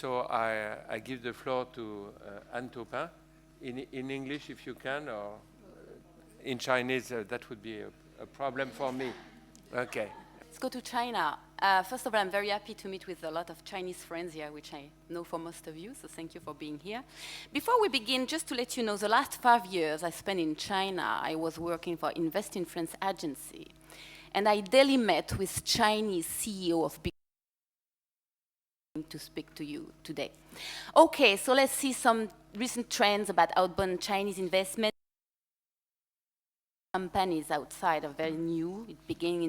So I give the floor to Anne Taupin, in English if you can, or in Chinese, that would be a problem for me. Okay. Let's go to China. First of all, I'm very happy to meet with a lot of Chinese friends here, which I know for most of you, so thank you for being here. Before we begin, just to let you know, the last 5 years I spent in China, I was working for Invest in France agency, and I daily met with Chinese CEO of big to speak to you today. Okay, so let's see some recent trends about outbound Chinese investment. Companies outside are very new. It began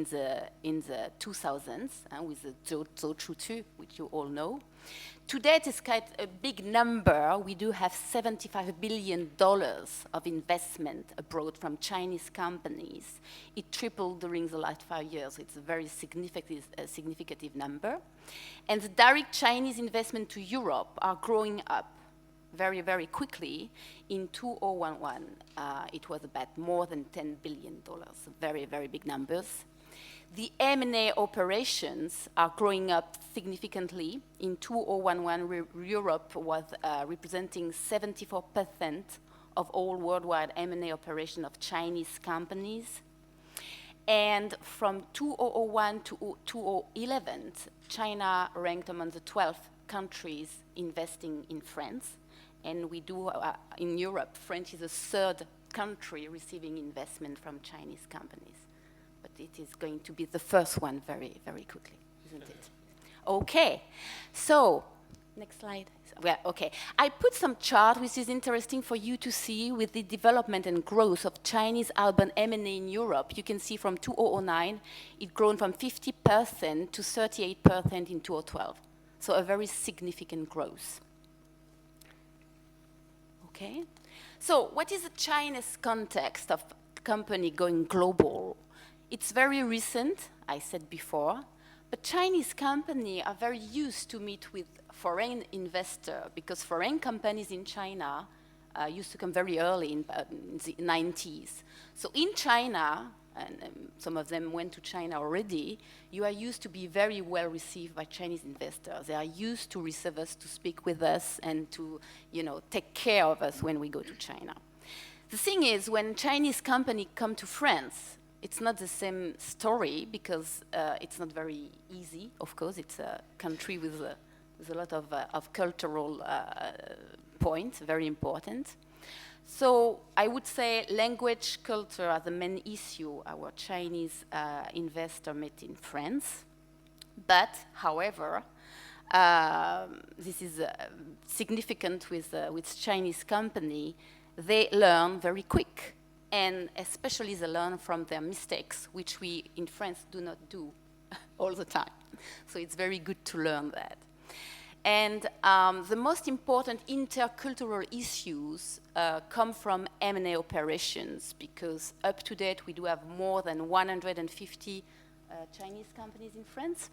in the 2000s with the Zhou, which you all know. Today it is quite a big number. We do have $75 billion of investment abroad from Chinese companies. It tripled during the last 5 years. It's a very significant number. And the direct Chinese investment to Europe are growing up very, very quickly. In 2011, it was about more than $10 billion, very, very big numbers. The M&A operations are growing up significantly. In 2011, Europe was representing 74% of all worldwide M&A operations of Chinese companies. And from 2001 to 2011, China ranked among the 12 countries investing in France. And we do, in Europe, France is the third country receiving investment from Chinese companies. But it is going to be the first one very, very quickly, isn't it? Okay, so, next slide. Well, okay, I put some chart which is interesting for you to see with the development and growth of Chinese outbound M&A in Europe. You can see from 2009, it grown from 50% to 38% in 2012. So a very significant growth. Okay, so what is the Chinese context of company going global? It's very recent, I said before, but Chinese companies are very used to meet with foreign investors because foreign companies in China used to come very early in the 90s. So in China, and some of them went to China already, you are used to be very well received by Chinese investors. They are used to receive us, to speak with us, and to, take care of us when we go to China. The thing is, when Chinese companies come to France, it's not the same story because it's not very easy. Of course, it's a country with a lot of cultural points, very important. So I would say language, culture are the main issue our Chinese investor met in France. But, however, this is significant with Chinese company. They learn very quick, and especially they learn from their mistakes, which we in France do not do all the time. So it's very good to learn that. And the most important intercultural issues come from M&A operations because up to date we do have more than 150 Chinese companies in France.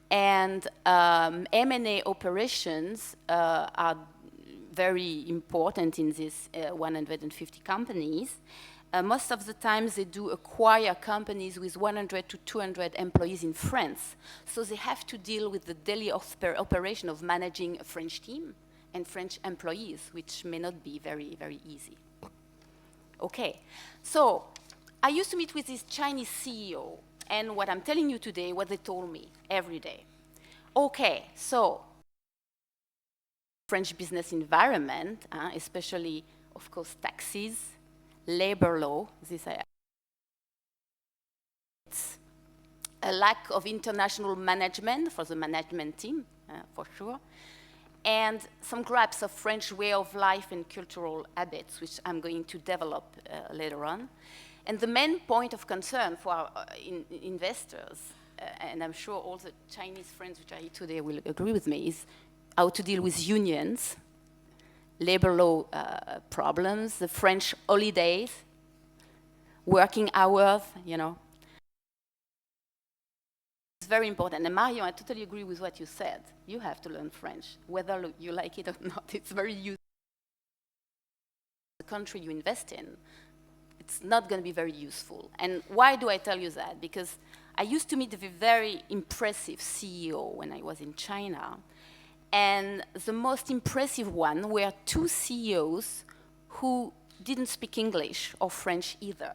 And M&A operations are very important in these 150 companies. Most of the times they do acquire companies with 100 to 200 employees in France. So they have to deal with the daily operation of managing a French team and French employees, which may not be very, very easy. Okay, so I used to meet with this Chinese CEO, and what I'm telling you today, what they told me every day. Okay, so French business environment, especially, of course, taxes, labor law, it's a lack of international management for the management team, for sure, and some grasp of French way of life and cultural habits, which I'm going to develop later on. And the main point of concern for our investors, and I'm sure all the Chinese friends which are here today will agree with me, is how to deal with unions, labor law problems, the French holidays, working hours, It's very important. And Marion, I totally agree with what you said. You have to learn French, whether you like it or not. It's very useful. The country you invest in, it's not going to be very useful. And why do I tell you that? Because I used to meet a very impressive CEO when I was in China. And the most impressive one were two CEOs who didn't speak English or French either.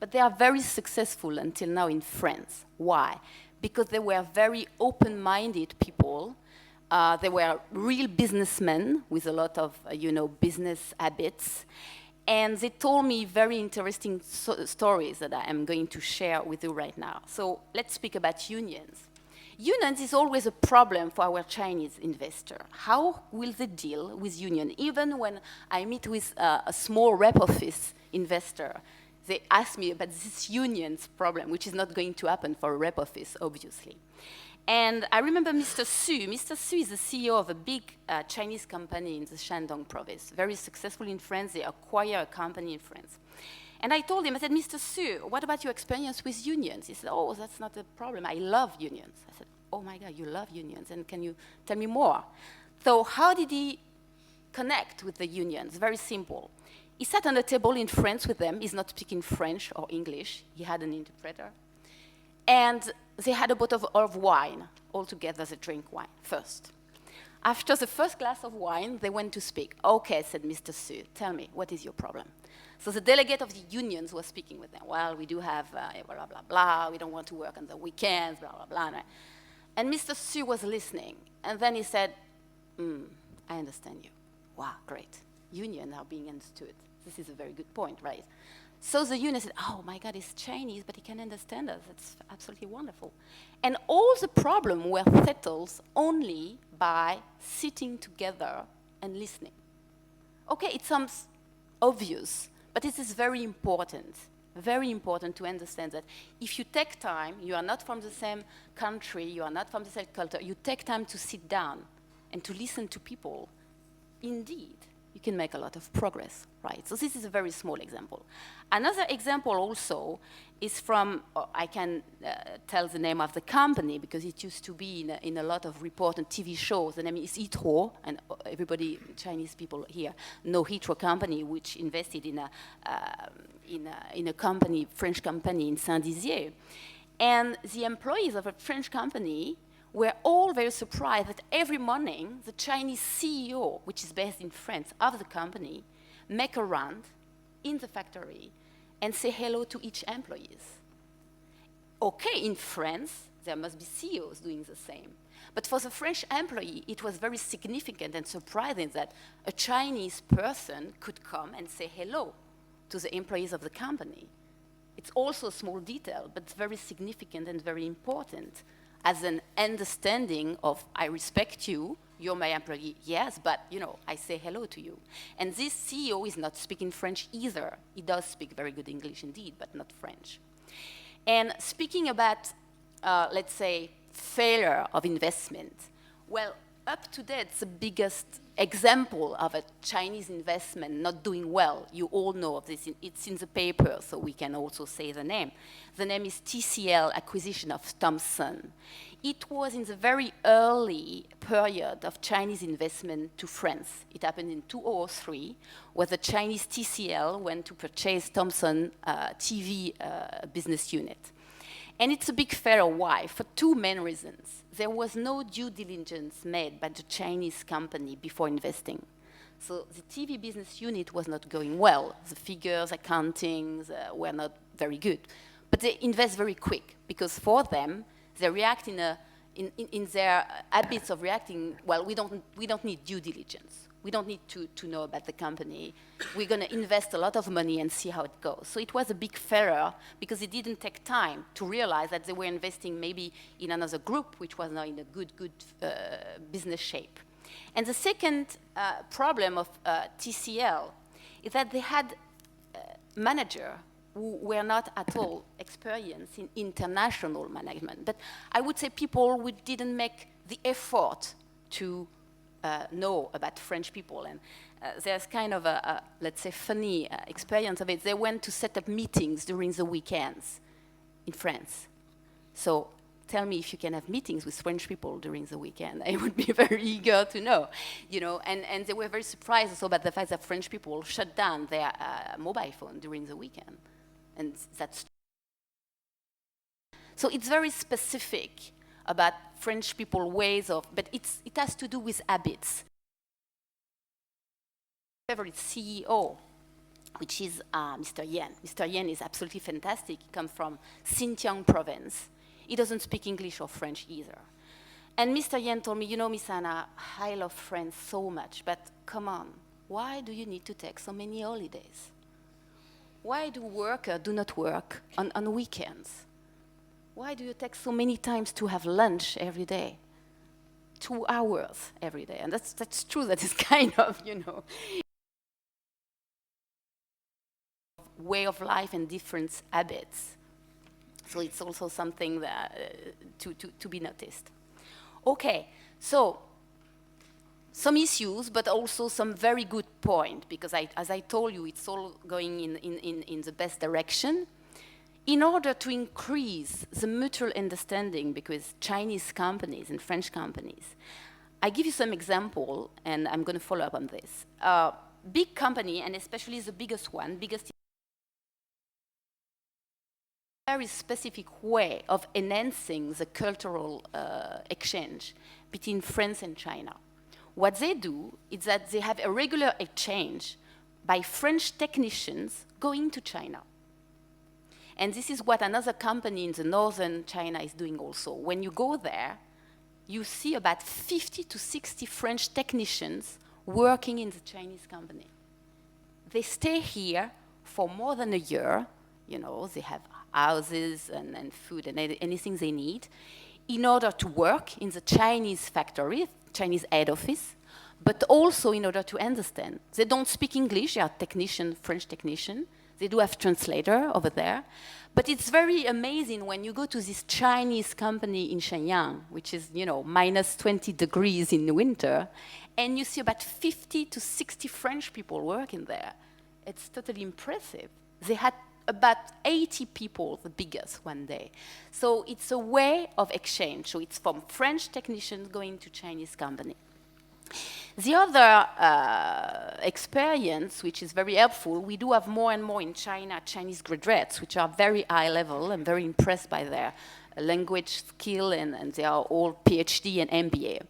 But they are very successful until now in France. Why? Because they were very open-minded people. They were real businessmen with a lot of, business habits. And they told me very interesting stories that I am going to share with you right now. So let's speak about unions. Unions is always a problem for our Chinese investor. How will they deal with union? Even when I meet with a small rep office investor, they ask me about this unions problem, which is not going to happen for a rep office, obviously. And I remember Mr. Su. Mr. Su is the CEO of a big Chinese company in the Shandong province, very successful in France. They acquire a company in France. And I told him, I said, Mr. Su, what about your experience with unions? He said, oh, that's not a problem. I love unions. I said, oh my God, you love unions. And can you tell me more? So how did he connect with the unions? Very simple. He sat on a table in France with them. He's not speaking French or English. He had an interpreter. And they had a bottle of wine. All together, they drink wine first. After the first glass of wine, they went to speak. Okay, said Mr. Su, tell me, what is your problem? So the delegate of the unions was speaking with them. Well, we do have blah, blah, blah. We don't want to work on the weekends, blah, blah, blah. And Mr. Su was listening. And then he said, I understand you. Wow, great. Unions are being understood. This is a very good point, right? So the union said, oh my God, he's Chinese, but he can understand us. It's absolutely wonderful. And all the problems were settled only by sitting together and listening. Okay, it sounds obvious, but it is very important to understand that if you take time, you are not from the same country, you are not from the same culture, you take time to sit down and to listen to people, indeed, you can make a lot of progress, right? So this is a very small example. Another example also is from, I can tell the name of the company because it used to be in a lot of report and TV shows. The name is Hitro, and everybody, Chinese people here, know Hitro company, which invested in a company, French company in Saint-Dizier. And the employees of a French company were all very surprised that every morning the Chinese CEO, which is based in France, of the company, make a round in the factory and say hello to each employee. Okay, in France, there must be CEOs doing the same. But for the French employee, it was very significant and surprising that a Chinese person could come and say hello to the employees of the company. It's also a small detail, but it's very significant and very important as an understanding of, I respect you, you're my employee, yes, but, I say hello to you. And this CEO is not speaking French either. He does speak very good English indeed, but not French. And speaking about, let's say, failure of investment, well, up to date, the biggest example of a Chinese investment not doing well, you all know of this, it's in the paper, so we can also say the name. The name is TCL acquisition of Thomson. It was in the very early period of Chinese investment to France. It happened in 2003, where the Chinese TCL went to purchase Thomson TV business unit. And it's a big failure. Why? For two main reasons. There was no due diligence made by the Chinese company before investing. So the TV business unit was not going well. The figures, accountings were not very good. But they invest very quick because for them, they react in their habits of reacting, well, we don't need due diligence. We don't need to know about the company. We're going to invest a lot of money and see how it goes. So it was a big failure because it didn't take time to realize that they were investing maybe in another group, which was now in a good business shape. And the second problem of TCL is that they had managers who were not at all experienced in international management. But I would say people who didn't make the effort to know about French people. And there's kind of a let's say, funny experience of it. They went to set up meetings during the weekends in France. So tell me if you can have meetings with French people during the weekend. I would be very eager to know. And they were very surprised also about the fact that French people shut down their mobile phone during the weekend. And that's so it's very specific about French people ways of, but it has to do with habits. Favorite CEO, which is Mr. Yan. Mr. Yan is absolutely fantastic. He comes from Xinjiang province. He doesn't speak English or French either. And Mr. Yan told me, you know, Miss Anna, I love France so much, but come on, why do you need to take so many holidays? Why do workers do not work on weekends? Why do you take so many times to have lunch every day? 2 hours every day. And that's true, that is kind of, you know, way of life and different habits. So it's also something that to be noticed. Okay, so some issues, but also some very good point, because as I told you, it's all going in the best direction. In order to increase the mutual understanding because Chinese companies and French companies, I give you some example, and I'm going to follow up on this. Big company, and especially the biggest one, very specific way of enhancing the cultural exchange between France and China. What they do is that they have a regular exchange by French technicians going to China. And this is what another company in the northern China is doing also. When you go there, you see about 50 to 60 French technicians working in the Chinese company. They stay here for more than a year. You know, they have houses and food and anything they need in order to work in the Chinese factory, Chinese head office, but also in order to understand. They don't speak English, they are technician, French technician. They do have translator over there. But it's very amazing when you go to this Chinese company in Shenyang, which is, you know, minus 20 degrees in the winter, and you see about 50 to 60 French people working there. It's totally impressive. They had about 80 people, the biggest one day. So it's a way of exchange. So it's from French technicians going to Chinese company. The other experience, which is very helpful, we do have more and more in China Chinese graduates, which are very high level and very impressed by their language skill, and they are all PhD and MBA.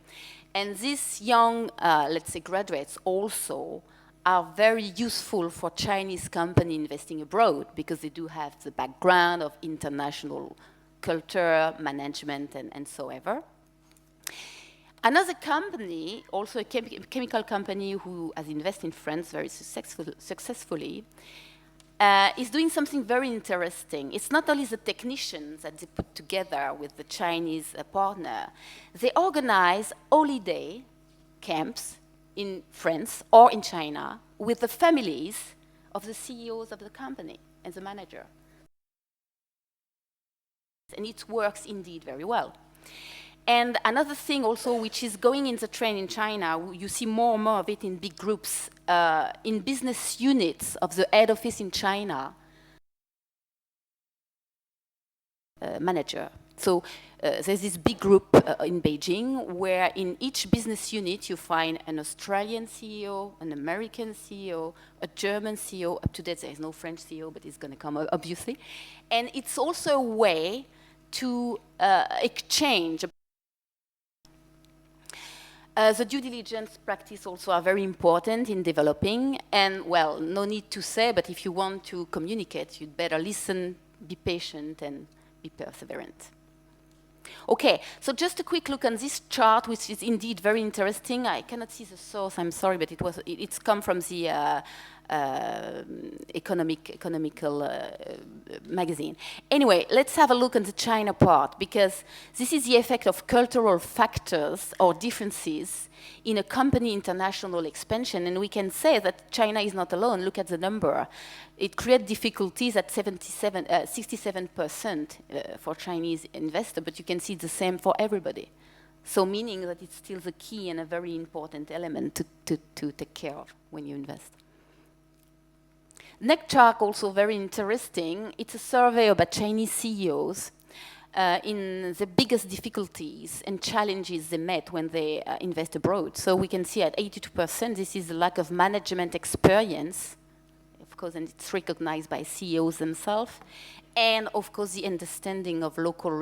And these young, let's say, graduates also are very useful for Chinese company investing abroad because they do have the background of international culture, management, and so ever. Another company, also a chemical company who has invested in France very successfully, is doing something very interesting. It's not only the technicians that they put together with the Chinese partner. They organize holiday camps in France or in China with the families of the CEOs of the company and the manager. And it works indeed very well. And another thing also which is going in the trend in China, you see more and more of it in big groups, in business units of the head office in China, manager. So there's this big group in Beijing where in each business unit you find an Australian CEO, an American CEO, a German CEO. Up to date there is no French CEO, but it's going to come obviously. And it's also a way to exchange. The due diligence practice also are very important in developing, and well, no need to say, but if you want to communicate, you'd better listen, be patient, and be perseverant. Okay, so just a quick look on this chart, which is indeed very interesting. I cannot see the source, I'm sorry, but it's come from the economical magazine. Anyway, let's have a look at the China part, because this is the effect of cultural factors or differences in a company international expansion, and we can say that China is not alone. Look at the number. It creates difficulties at 67% for Chinese investors, but you can see the same for everybody. So meaning that it's still the key and a very important element to take care of when you invest. Next chart, also very interesting. It's a survey about Chinese CEOs in the biggest difficulties and challenges they met when they invest abroad. So we can see at 82%, this is the lack of management experience. Of course, and it's recognized by CEOs themselves. And of course, the understanding of local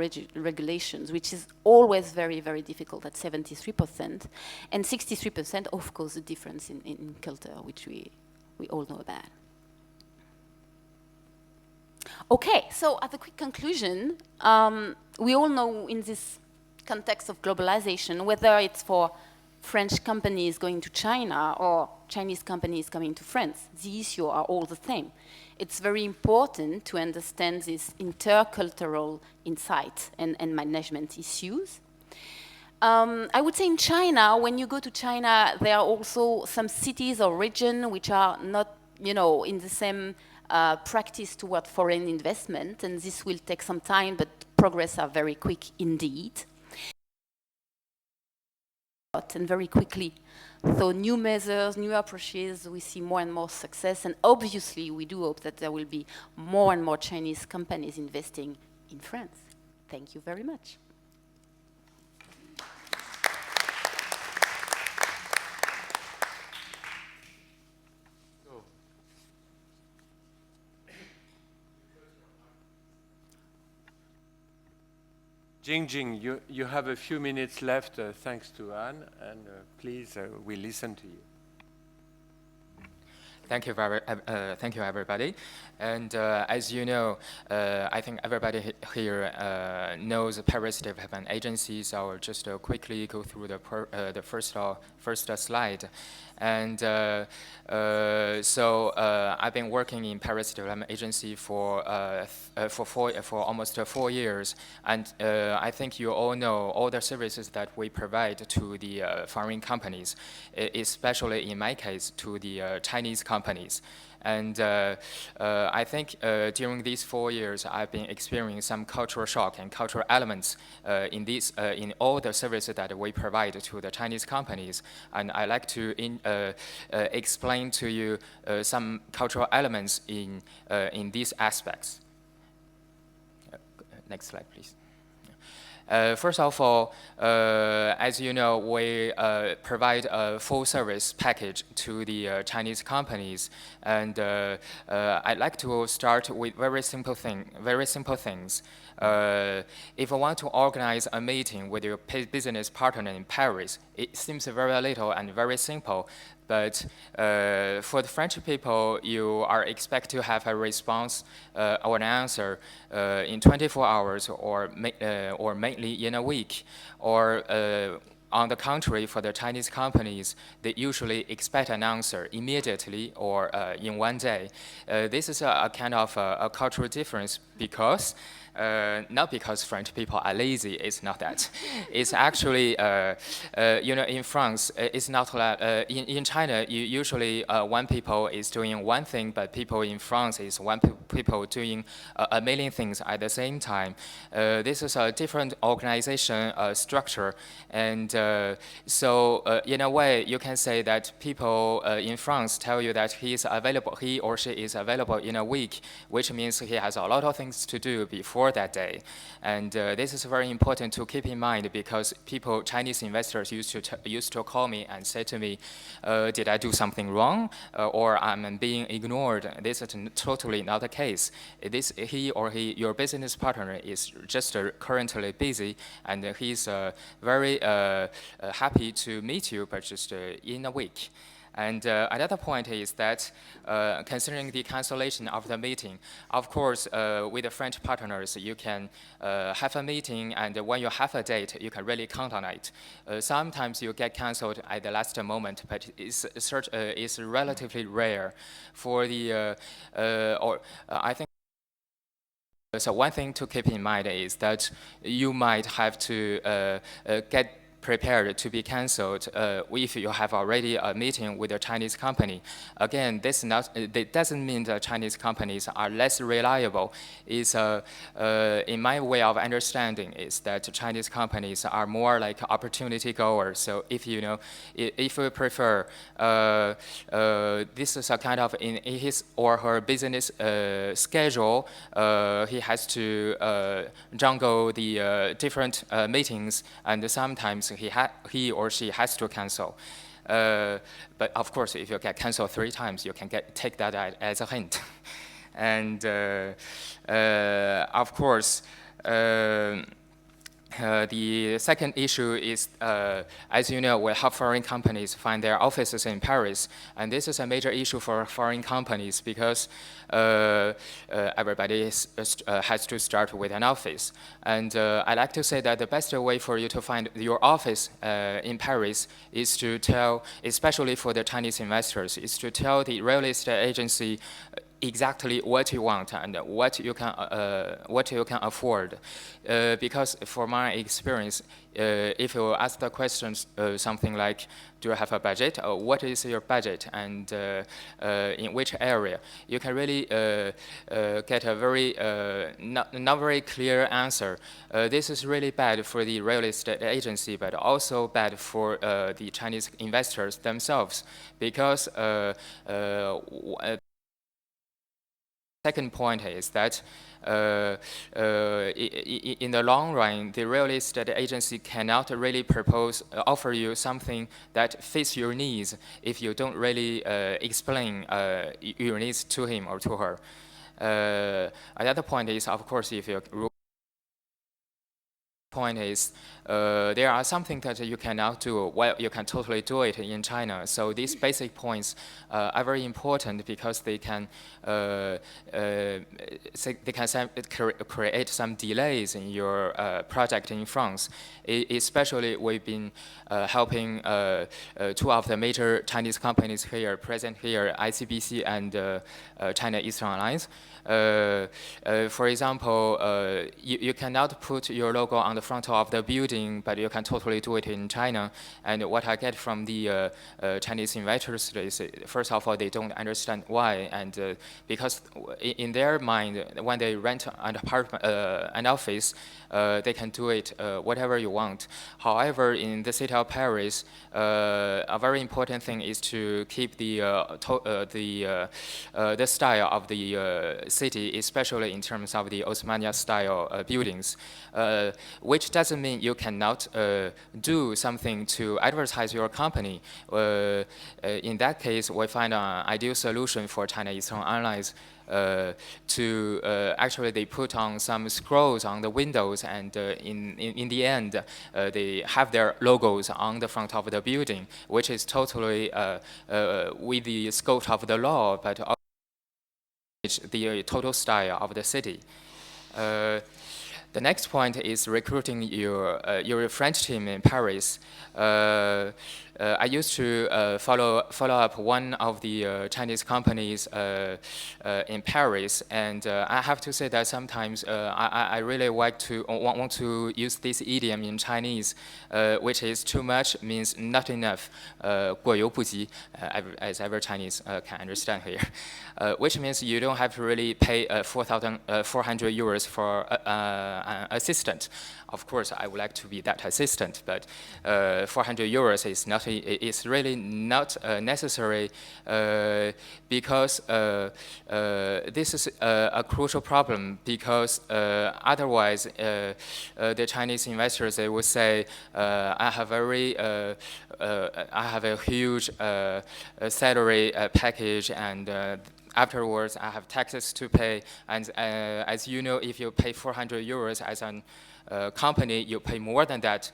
regulations, which is always very, very difficult at 73%. And 63%, of course, the difference in culture, which we all know about. Okay, so as a quick conclusion, we all know in this context of globalization, whether it's for French companies going to China or Chinese companies coming to France, the issues are all the same. It's very important to understand these intercultural insights and management issues. I would say in China, when you go to China, there are also some cities or regions which are not, in the same practice toward foreign investment, and this will take some time, but progress are very quick indeed. And very quickly. So new measures, new approaches, we see more and more success, and obviously we do hope that there will be more and more Chinese companies investing in France. Thank you very much. Jingjing, you have a few minutes left, thanks to Anne, and please, we listen to you. Thank you, everybody. And as you know, I think everybody here knows Paris Development Agency, so I'll just quickly go through the first slide. And so I've been working in Paris Development Agency for almost 4 years, and I think you all know all the services that we provide to the foreign companies, especially in my case to the Chinese companies. And I think during these 4 years, I've been experiencing some cultural shock and cultural elements in all the services that we provide to the Chinese companies. And I'd like to explain to you some cultural elements in these aspects. Next slide, please. First of all, as you know, we provide a full service package to the Chinese companies, and I'd like to start with very simple things. If you want to organize a meeting with your business partner in Paris, it seems very little and very simple. But for the French people, you are expected to have a response or an answer in 24 hours or mainly in a week. Or on the contrary, for the Chinese companies, they usually expect an answer immediately or in 1 day. This is a kind of a cultural difference because not because French people are lazy, it's not that. It's actually, in France, it's not like, in China, usually one people is doing one thing, but people in France is people doing a million things at the same time. This is a different organization structure, and so in a way, you can say that people in France tell you that he or she is available in a week, which means he has a lot of things to do before that day. And this is very important to keep in mind because Chinese investors used to call me and say to me, did I do something wrong or I'm being ignored? This is totally not the case. Your business partner is just currently busy and he's very happy to meet you, but just in a week. And another point is that considering the cancellation of the meeting, of course, with the French partners, you can have a meeting, and when you have a date, you can really count on it. Sometimes you get canceled at the last moment, but it's relatively rare. For the, I think. So one thing to keep in mind is that you might have to get prepared to be cancelled if you have already a meeting with a Chinese company. Again, it doesn't mean that Chinese companies are less reliable. It's, in my way of understanding, is that Chinese companies are more like opportunity goers. So if if you prefer, this is a kind of in his or her business schedule, he has to juggle the different meetings, and sometimes he or she has to cancel. But of course, if you get canceled 3 times, you can take that as a hint. And of course, the second issue is, as you know, we have foreign companies find their offices in Paris, and this is a major issue for foreign companies because everybody has to start with an office. And I like to say that the best way for you to find your office in Paris is to tell, especially for the Chinese investors, is to tell the real estate agency exactly what you want and what you can afford, because for my experience, if you ask the questions something like, do you have a budget, or what is your budget, and in which area, you can really get a very not very clear answer. This is really bad for the real estate agency, but also bad for the Chinese investors themselves, because second point is that in the long run, the real estate agency cannot really offer you something that fits your needs if you don't really explain your needs to him or to her. Another point is, of course, if you point is there are something that you cannot do. Well, you can totally do it in China. So these basic points are very important because they can create some delays in your project in France. Especially, we've been helping 2 of the major Chinese companies here, present here, ICBC and China Eastern Alliance. For example, you cannot put your logo on the front of the building, but you can totally do it in China. And what I get from the Chinese investors is, first of all, they don't understand why, and because in their mind, when they rent an apartment, an office, they can do it whatever you want. However, in the city of Paris, a very important thing is to keep the style of the city, especially in terms of the Osmania style buildings, which doesn't mean you cannot do something to advertise your company. In that case, we find an ideal solution for China Eastern Airlines to actually they put on some scrolls on the windows, and in the end they have their logos on the front of the building, which is totally with the scope of the law, but also the total style of the city. The next point is recruiting your French team in Paris. I used to follow up one of the Chinese companies in Paris, and I have to say that sometimes I really want to use this idiom in Chinese, which is too much means not enough, 过犹不及, as every Chinese can understand here, which means you don't have to really pay 400 euros for an assistant. Of course, I would like to be that assistant, but 400 euros is not. It's really not necessary because this is a crucial problem. Because otherwise, the Chinese investors, they would say, I have a huge salary package, and afterwards I have taxes to pay. And as you know, if you pay 400 euros as an company, you pay more than that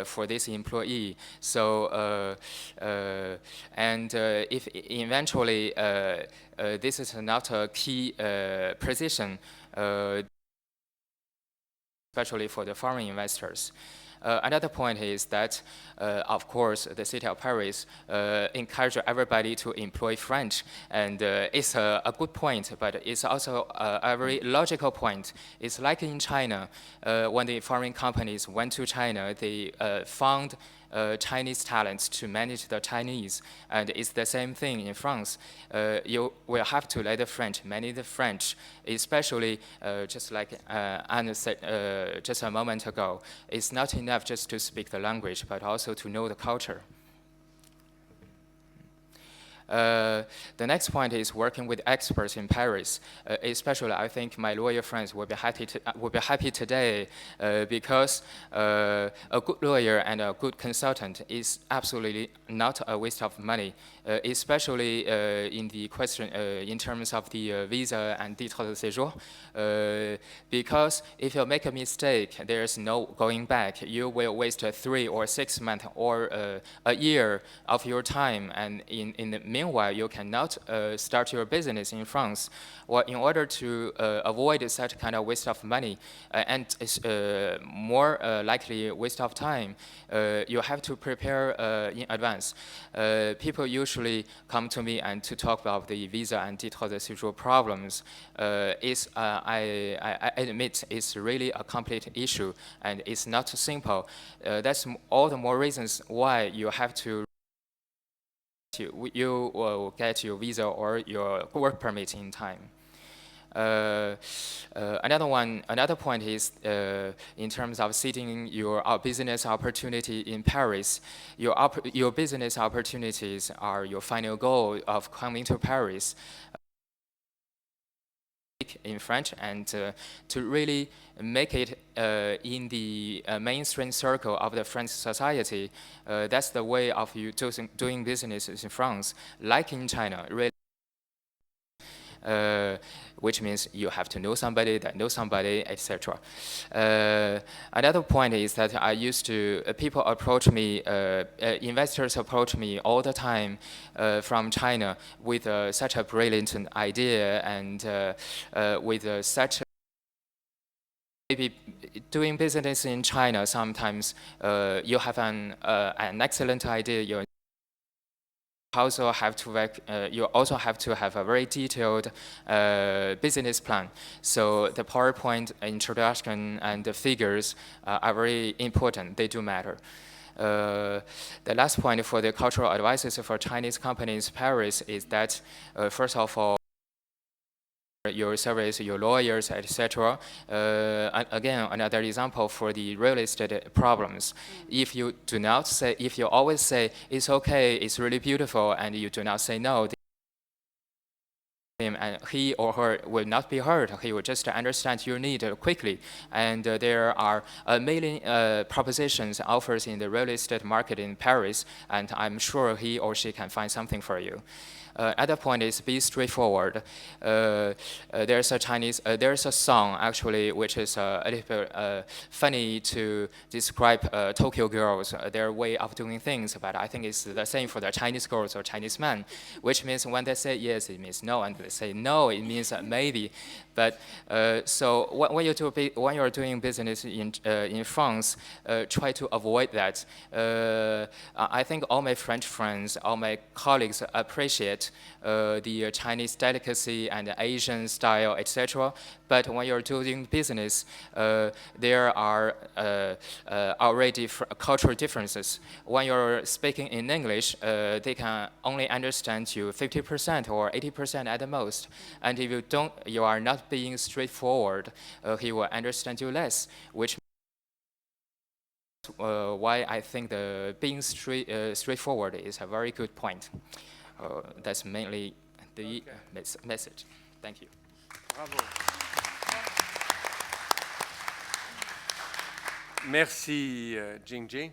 for this employee. So, if eventually this is not a key position, especially for the foreign investors. Another point is that, of course, the city of Paris encourages everybody to employ French, and it's a good point, but it's also a very logical point. It's like in China, when the foreign companies went to China, they found Chinese talents to manage the Chinese, and it's the same thing in France. You will have to let the French manage the French, especially just like Anna said just a moment ago. It's not enough just to speak the language, but also to know the culture. The next point is working with experts in Paris. Especially, I think my lawyer friends will be happy today because a good lawyer and a good consultant is absolutely not a waste of money, especially in the question in terms of the visa and titre de séjour. Because if you make a mistake, there's no going back. You will waste 3 or 6 months or a year of your time, and in the meanwhile, you cannot start your business in France. Well, in order to avoid such kind of waste of money and more likely waste of time, you have to prepare in advance. People usually come to me and to talk about the visa and titre de séjour problems. I admit it's really a complete issue and it's not simple. That's all the more reasons why you have to you will get your visa or your work permit in time. Another point is in terms of seeking your business opportunity in Paris. Your business opportunities are your final goal of coming to Paris. In French and to really make it in the mainstream circle of the French society. That's the way of you doing business in France, like in China, really. Which means you have to know somebody that knows somebody, etc. Another point is that I used to, people approach me, investors approach me all the time from China with such a brilliant idea and with such maybe doing business in China, sometimes you have an excellent idea. You also have to have a very detailed business plan. So the PowerPoint introduction and the figures are very important. They do matter. The last point for the cultural advices for Chinese companies in Paris is that, first of all, your service, your lawyers, etc. Again, another example for the real estate problems. If you always say it's okay, it's really beautiful, and you do not say no, and he or her will not be hurt. He will just understand your need quickly. And there are a million propositions, offers in the real estate market in Paris, and I'm sure he or she can find something for you. Other point is be straightforward. There's a song actually which is a little bit funny to describe Tokyo girls, their way of doing things, but I think it's the same for the Chinese girls or Chinese men, which means when they say yes, it means no, and they say no, it means maybe. But so when you're doing business in France, try to avoid that. I think all my French friends, all my colleagues appreciate the Chinese delicacy and the Asian style, etc. But when you're doing business, there are already cultural differences. When you're speaking in English, they can only understand you 50% or 80% at the most. And if you are not being straightforward, he will understand you less, which why I think being straightforward is a very good point. That's mainly the message. Thank you. Bravo. Merci, Jingjing.